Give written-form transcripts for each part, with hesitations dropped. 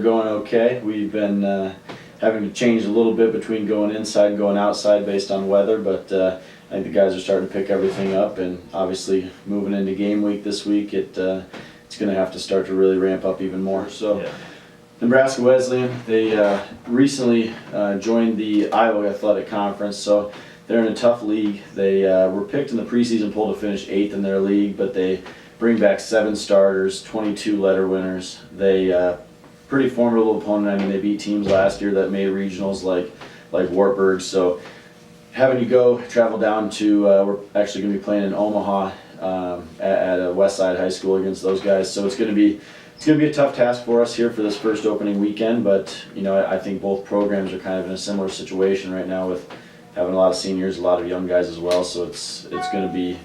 Going okay. We've been having to change a little bit between going inside and going outside based on weather, but I think the guys are starting to pick everything up, and obviously moving into game week this week, it's going to have to start to really ramp up even more. So, yeah. Nebraska Wesleyan, they recently joined the Iowa Athletic Conference, so they're in a tough league. They were picked in the preseason poll to finish 8th in their league, but they bring back 7 starters, 22 letter winners. They pretty formidable opponent. I mean, they beat teams last year that made regionals like Wartburg. So having to travel down to, we're actually going to be playing in Omaha at a Westside High School against those guys. So it's going to be a tough task for us here for this first opening weekend. But I think both programs are kind of in a similar situation right now with having a lot of seniors, a lot of young guys as well. So it's going to be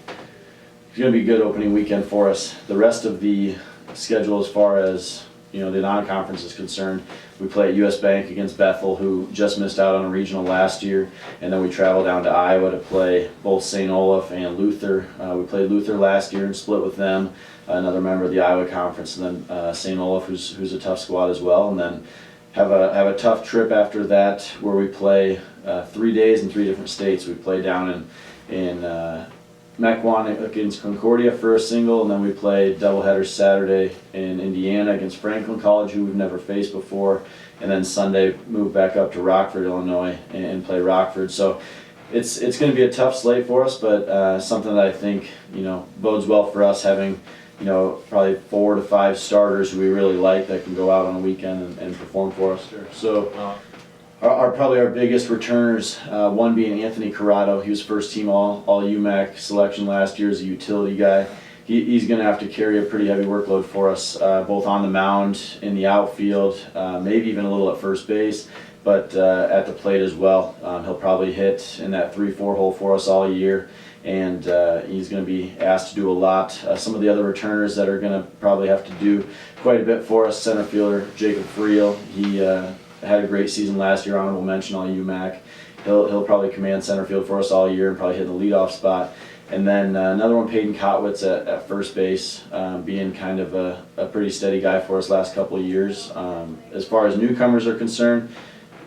a good opening weekend for us. The rest of the schedule, as far as the non-conference is concerned, we play at US Bank against Bethel, who just missed out on a regional last year, and then we travel down to Iowa to play both St. Olaf and Luther. We played Luther last year and split with them, another member of the Iowa Conference, and then St. Olaf, who's a tough squad as well, and then have a tough trip after that where we play 3 days in 3 different states. We play down in Mequon against Concordia for a single, and then we play doubleheader Saturday in Indiana against Franklin College, who we've never faced before, and then Sunday move back up to Rockford, Illinois, and play Rockford. So it's going to be a tough slate for us, but something that I think bodes well for us, having probably 4 to 5 starters who we really like that can go out on a weekend and perform for us. Sure. So. Probably our biggest returners, one being Anthony Corrado. He was first team all UMAC selection last year as a utility guy. He's going to have to carry a pretty heavy workload for us, both on the mound, in the outfield, maybe even a little at first base, but at the plate as well. He'll probably hit in that 3-4 hole for us all year, and he's going to be asked to do a lot. Some of the other returners that are going to probably have to do quite a bit for us, center fielder Jacob Friel. He had a great season last year, honorable mention all UMAC. He'll probably command center field for us all year and probably hit the leadoff spot. And then another one, Peyton Kotwitz at first base, being kind of a pretty steady guy for us last couple of years. As far as newcomers are concerned,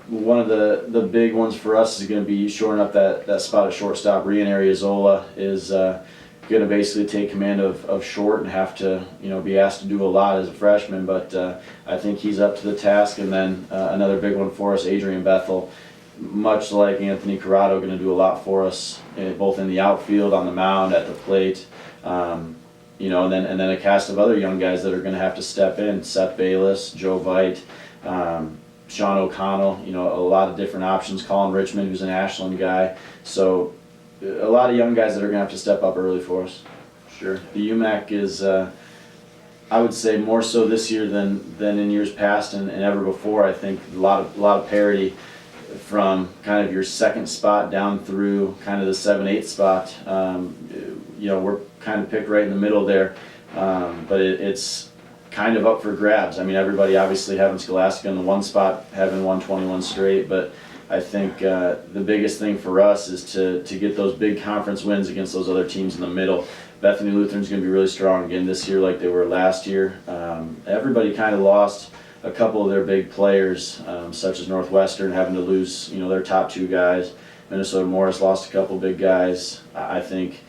one of the big ones for us is going to be shoring up that spot at shortstop. Rian Ariozola is going to basically take command of short and have to be asked to do a lot as a freshman, but I think he's up to the task. And then another big one for us, Adrian Bethel, much like Anthony Corrado, going to do a lot for us, both in the outfield, on the mound, at the plate, and then a cast of other young guys that are going to have to step in: Seth Bayless, Joe Veit, Sean O'Connell, a lot of different options. Colin Richmond, who's an Ashland guy. So a lot of young guys that are going to have to step up early for us. Sure. The UMAC is, I would say, more so this year than in years past and ever before. I think a lot of parity from kind of your second spot down through kind of the 7-8 spot. We're kind of picked right in the middle there, but it's kind of up for grabs. I mean, everybody obviously having Scholastica in the one spot, having won 21 straight, but I think the biggest thing for us is to get those big conference wins against those other teams in the middle. Bethany Lutheran's going to be really strong again this year like they were last year. Everybody kind of lost a couple of their big players, such as Northwestern having to lose their top 2 guys. Minnesota Morris lost a couple big guys. I think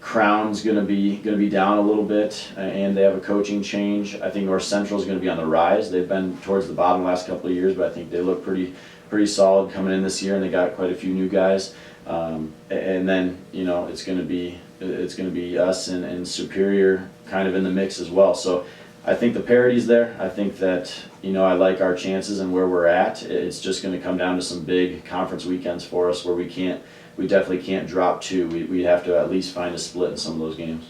Crown's going to be down a little bit, and they have a coaching change. I think North Central is going to be on the rise. They've been towards the bottom the last couple of years, but I think they look pretty solid coming in this year, and they got quite a few new guys. And then it's going to be us and Superior kind of in the mix as well. So I think the parity's there. I think that I like our chances and where we're at. It's just going to come down to some big conference weekends for us where we definitely can't drop 2. We have to at least find a split in some of those games.